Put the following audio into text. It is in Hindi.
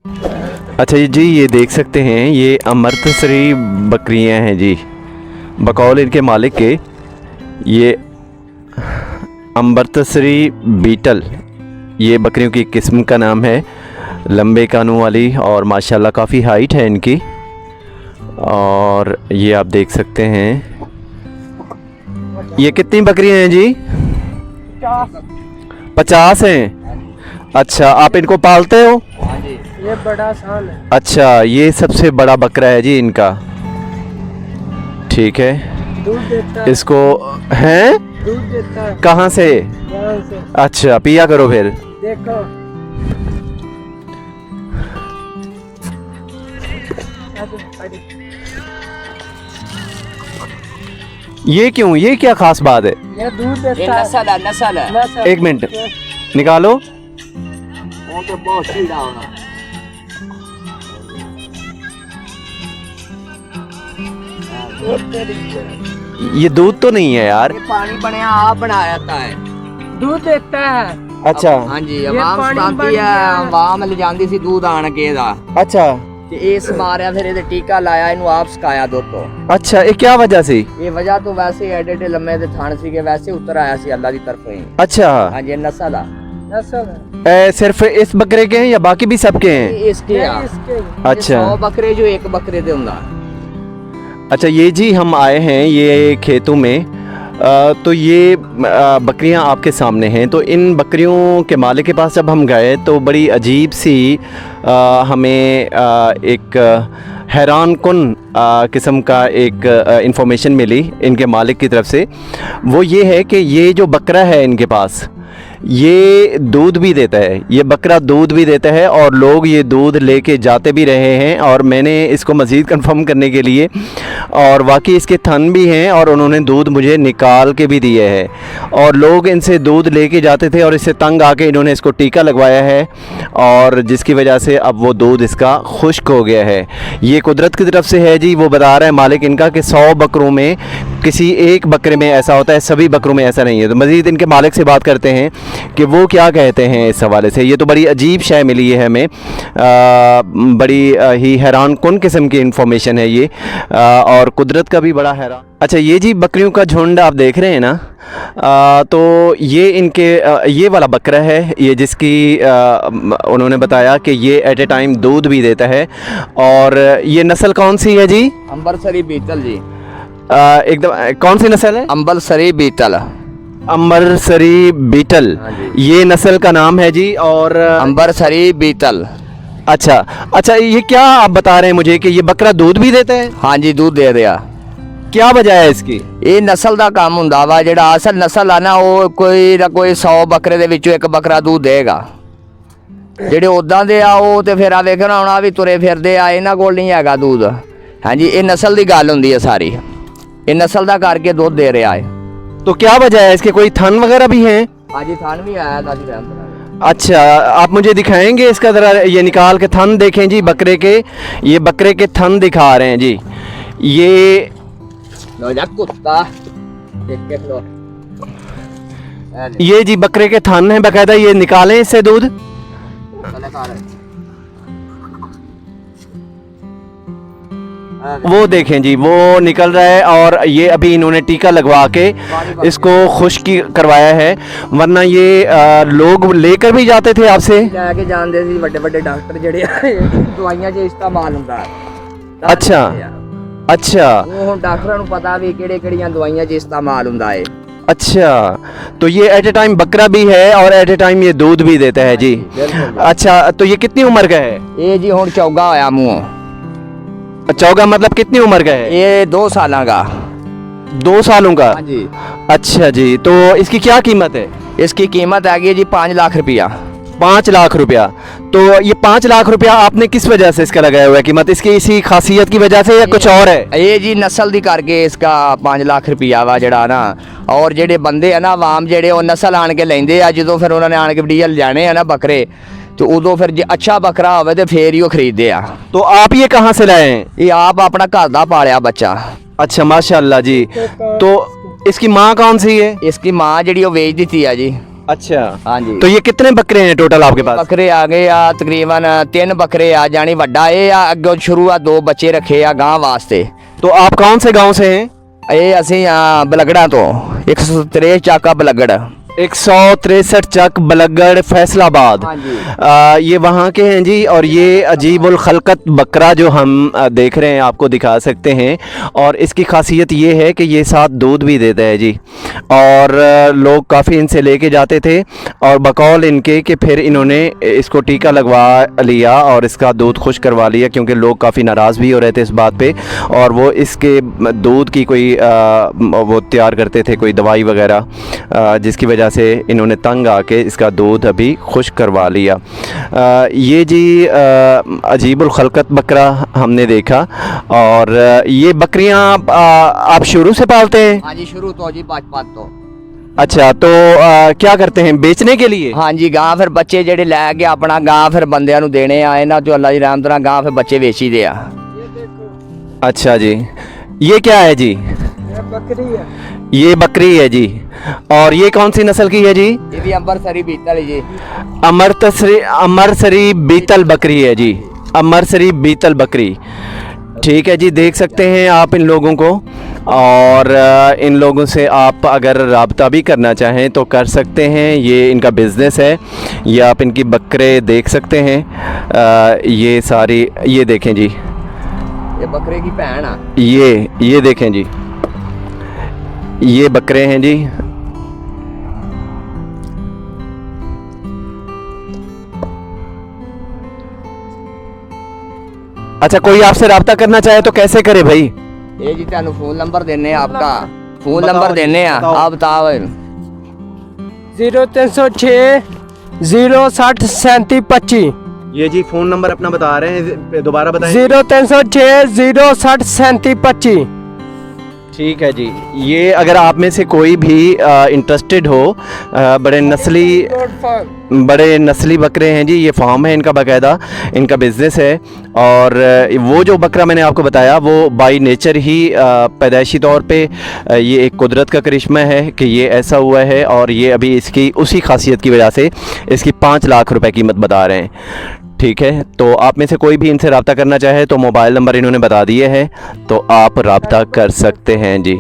अच्छा जी, ये देख सकते हैं ये अमृतसरी बकरियां हैं जी, बकौल इनके मालिक के। ये अमृतसरी बीटल, ये बकरियों की किस्म का नाम है, लंबे कानों वाली, और माशाल्लाह काफ़ी हाइट है इनकी। और ये आप देख सकते हैं, ये कितनी बकरियां हैं जी? 50 हैं। अच्छा, आप इनको पालते हो? ये बड़ा साल है। अच्छा, ये सबसे बड़ा बकरा है जी इनका, ठीक है। दूध देता है। इसको हैं दूध देता है। कहाँ से? यहाँ से। अच्छा, पिया करो फिर। देखो ये क्यों, ये क्या खास बात है? ये दूध देता ये है। नस्ल है, नस्ल है। नस्ल। एक मिनट निकालो। वो तो बहुत सीधा होना। ये दूध तो नहीं है यार। ये पानी बने आप बना जाता है। दूध देता है। अच्छा हाँ जी, ये आवाम पानी सताती बन है, गया। आवाम ले ਜਾਂਦੀ ਸੀ दूध आण के ਦਾ अच्छा ਤੇ ਇਸ ਮਾਰਿਆ ਫਿਰ ਇਹਦੇ ਟੀਕਾ ਲਾਇਆ, ਇਹਨੂੰ ਆਪ ਸਕਾਇਆ ਦੁੱਧ ਤੋਂ। अच्छा, ये क्या वजह से? ਇਹ ਵਜ੍ਹਾ ਤੋਂ ਵੈਸੇ ਐਡੇ ਐਡੇ ਲੰਮੇ ਦੇ ਥਣ ਸੀਗੇ, ਵੈਸੇ ਉਤਰ ਆਇਆ ਸੀ ਅੱਲਾ ਦੀ ਤਰਫੋਂ ਹੀ। अच्छा, ਹਾਂਜੀ, ਇਹ ਨਸਲ ਆ। नस्ल है। सिर्फ इस बकरे के हैं या बाकी भी सबके हैं? ਇਹ ਇਸਕੇ ਆ। ये इसके अच्छा 100 ਬੱਕਰੇ ਜੋ ਇੱਕ ਬੱਕਰੇ ਦੇ ਹੁੰਦਾ। अच्छा, ये जी हम आए हैं ये खेतों में, तो ये बकरियां आपके सामने हैं। तो इन बकरियों के मालिक के पास जब हम गए तो बड़ी अजीब सी हमें एक हैरान कुन किस्म का एक इंफॉर्मेशन मिली इनके मालिक की तरफ से। वो ये है कि ये जो बकरा है इनके पास, ये दूध भी देता है, ये बकरा दूध भी देता है, और लोग ये दूध लेके जाते भी रहे हैं। और मैंने इसको मज़ीद कंफर्म करने के लिए, और वाकई इसके थन भी हैं, और उन्होंने दूध मुझे निकाल के भी दिए है, और लोग इनसे दूध लेके जाते थे, और इससे तंग आके इन्होंने इसको टीका लगवाया है, और जिसकी वजह से अब वो दूध इसका खुश्क हो गया है। ये कुदरत की तरफ से है जी। वो बता रहा है मालिक इनका कि 100 बकरों में किसी एक बकरे में ऐसा होता है, सभी बकरों में ऐसा नहीं है। तो मज़ीद इनके मालिक से बात करते हैं कि वो क्या कहते हैं इस हवाले से। ये तो बड़ी अजीब शय मिली है हमें, बड़ी ही हैरान कुन किस्म की इंफॉर्मेशन है ये, और कुदरत का भी बड़ा हैरान। अच्छा, ये जी बकरियों का झुंड आप देख रहे हैं ना, तो ये इनके ये वाला बकरा है, ये जिसकी उन्होंने बताया कि ये एट ए टाइम दूध भी देता है। और ये नस्ल कौन सी है जी? ਅੰਬਰਸਰੀ ਬੀਟਲ ਜੀ। एकदम कौन सी नस्ल है? ਅੰਬਰਸਰੀ ਬੀਟਲ। अमृतसरी बीटल, हाँ जी। ये नस्ल का नाम है जी। और ਅੰਬਰਸਰੀ ਬੀਟਲ। अच्छा अच्छा, ये क्या आप बता रहे हैं मुझे कि ये बकरा दूध भी देता है? हाँ जी, दूध दे ਰਿਹਾ। क्या वजह है इसकी? ਇਹ ਨਸਲ ਦਾ ਕੰਮ ਹੁੰਦਾ ਵਾ, ਜਿਹੜਾ ਅਸਲ ਨਸਲ ਆ ਨਾ, ਉਹ ਕੋਈ ਨਾ ਕੋਈ 100 ਬੱਕਰੇ ਦੇ ਵਿੱਚੋਂ ਇੱਕ ਬੱਕਰਾ दूध ਦੇਗਾ। ਜਿਹੜੇ ਉਦਾਂ ਦੇ ਆ ਉਹ ਤੇ ਫਿਰ ਆ ਵੇਖਣਾ ਹੁਣ ਆ ਵੀ ਤੁਰੇ ਫਿਰਦੇ ਆ, ਇਹਨਾਂ ਕੋਲ ਨਹੀਂ ਹੈਗਾ दूध। ਹਾਂਜੀ, ਇਹ ਨਸਲ ਦੀ ਗੱਲ ਹੁੰਦੀ ਹੈ ਸਾਰੀ, ਇਹ ਨਸਲ ਦਾ ਕਰਕੇ ਦੁੱਧ ਦੇ ਰਿਹਾ ਹੈ। तो क्या वजह है इसके? कोई थन वगैरह भी हैं? ਹਾਂਜੀ, ਥਣ ਵੀ ਆਇਆ ਦਾਦੀ ਰਹਿਮਤ। अच्छा, आप मुझे दिखाएंगे इसका ज़रा, ये निकाल के थन देखें जी बकरे के, ये बकरे के थन दिखा रहे हैं जी। ये ਲੋ ਜਾ ਕੁੱਤਾ ਦੇਖ ਕੇ ਲੋ। ये जी बकरे के थन हैं बाकायदा, ये निकालें इससे दूध। वो देखें जी, वो निकल रहा है, और ये अभी इन्होंने टीका लगवा के इसको खुश्क करवाया है, वरना ये लोग लेकर भी जाते थे आपसे। ਲੈ ਕੇ ਜਾਂਦੇ ਸੀ ਵੱਡੇ ਵੱਡੇ ਡਾਕਟਰ ਜਿਹੜੇ ਦਵਾਈਆਂ 'ਚ ਇਸਤੇਮਾਲ ਹੁੰਦਾ ਹੈ। अच्छा अच्छा ਉਹ ਹੁਣ ਡਾਕਟਰਾਂ ਨੂੰ ਪਤਾ ਵੀ ਕਿਹੜੇ ਕਿਹੜੀਆਂ ਦਵਾਈਆਂ 'ਚ ਇਸਤੇਮਾਲ ਹੁੰਦਾ ਹੈ। अच्छा, तो ये एट ए टाइम बकरा भी है और एट ए टाइम ये दूध भी देता है जी। अच्छा, तो ये कितनी उम्र का है? ਇਹ ਜੀ ਹੁਣ ਚੌਗਾ ਹੋਇਆ ਮੂੰਹ। चौगा मतलब कितनी उम्र का है? ਇਹ 2 ਸਾਲਾਂ ਦਾ। 2 सालों का? हाँ जी। अच्छा जी, तो इसकी क्या कीमत है? इसकी कीमत आ गई जी 5 लाख रुपया। 5 लाख रुपया। तो ये 5 लाख रुपया आपने किस वजह से इसका लगाया हुआ है कीमत? इसकी इसी खासियत की वजह से या कुछ और है? ये जी नस्ल दी करके इसका 5 लाख रुपया वा जड़ा ना। और जेडे बंदे है ना आवाम जेडे वो नस्ल आन के लेंदे आ, जो फिर उन्होंने आन के डीएल जाने है ना बकरे, तो उदो फिर जे अच्छा बकरा होवे तो फिर ही वो खरीदते आ। तो आप ये कहाँ से लाए हैं? ये आप अपना घर दा पालिया बच्चा। अच्छा माशाल्लाह जी। तो इसकी माँ कौन सी है? इसकी माँ जड़ी वो बेच दी थी जी। अच्छा, हाँ जी। तो ये कितने बकरे हैं टोटल आपके पास? बकरे आ गए आ तकरीबन 3 बकरे आ जानी वड्डा ये आ अगे शुरू आ 2 बच्चे रखे आ गां वास्ते। तो आप कौन से गांव से हैं? ये असी बलगड़ा तो 163 चाका बलगड़। 163 चक बलगड़ फैसलाबाद। हाँ जी। ये वहाँ के हैं जी। और ये अजीबुल खलकत बकरा जो हम देख रहे हैं आपको दिखा सकते हैं। और इसकी खासियत ये है कि ये साथ दूध भी देता है जी। और लोग काफ़ी इनसे लेके जाते थे और बकौल इनके कि फिर इन्होंने इसको टीका लगवा लिया और इसका दूध खुश करवा लिया, क्योंकि लोग काफ़ी नाराज़ भी हो रहे थे इस बात पे। और वो इसके दूध की कोई वो तैयार करते थे कोई दवाई वगैरह, जिसकी वजह से इन्होंने तंग आके इसका दूध अभी खुश करवा लिया। ये जी अजीबुल खलकत बकरा हमने देखा। और ये बकरियां आप शुरू से पालते हैं? हाँ जी, शुरू तो जी बचपन तो। अच्छा, तो क्या करते हैं बेचने के लिए? हाँ जी, गां फिर बच्चे जेडे लै के अपना गां फिर बंदियां नूं देने आ, इन्हां चों अल्लाह दी रहमत नाल गां फिर बच्चे वेची दे आ। ये देखो, अच्छा जी, ये क्या है जी? ये बकरी है। ये बकरी है जी। और ये कौन सी नस्ल की है जी? ये भी अंबरसरी बीतल है जी। अमरसरी बीतल बकरी है जी। अमरसरी बीतल बकरी, ठीक है जी। देख सकते हैं आप इन लोगों को। और इन लोगों से आप अगर रब्ता भी करना चाहें तो कर सकते हैं। ये इनका बिज़नेस है। ये आप इनकी बकरे देख सकते हैं। ये सारी, ये देखें जी, ये बकरे की भैन आ। ये देखें जी, ये बकरे हैं जी। अच्छा, कोई आपसे रब्ता करना चाहे तो कैसे करे भाई? ये जी तुहानू फोन नंबर देने आ, आपका फोन बताओ नंबर जी, देने आ, बताओ। आप बताओ। 0306 060 3725। ये जी फ़ोन नंबर अपना बता रहे हैं, दोबारा बताएं। 0306 060 3725। ठीक है जी। ये अगर आप में से कोई भी इंटरेस्टेड हो, बड़े नस्ली बकरे हैं जी। ये फार्म है इनका, बाकायदा इनका बिज़नेस है। और वो जो बकरा मैंने आपको बताया वो बाय नेचर ही पैदाइशी तौर पे ये एक कुदरत का करिश्मा है कि ये ऐसा हुआ है। और ये अभी इसकी उसी खासियत की वजह से इसकी 5 लाख रुपए कीमत बता रहे हैं। ठीक है, तो आप में से कोई भी इनसे रब्ता करना चाहे तो मोबाइल नंबर इन्होंने बता दिए हैं, तो आप रब्ता कर सकते हैं जी।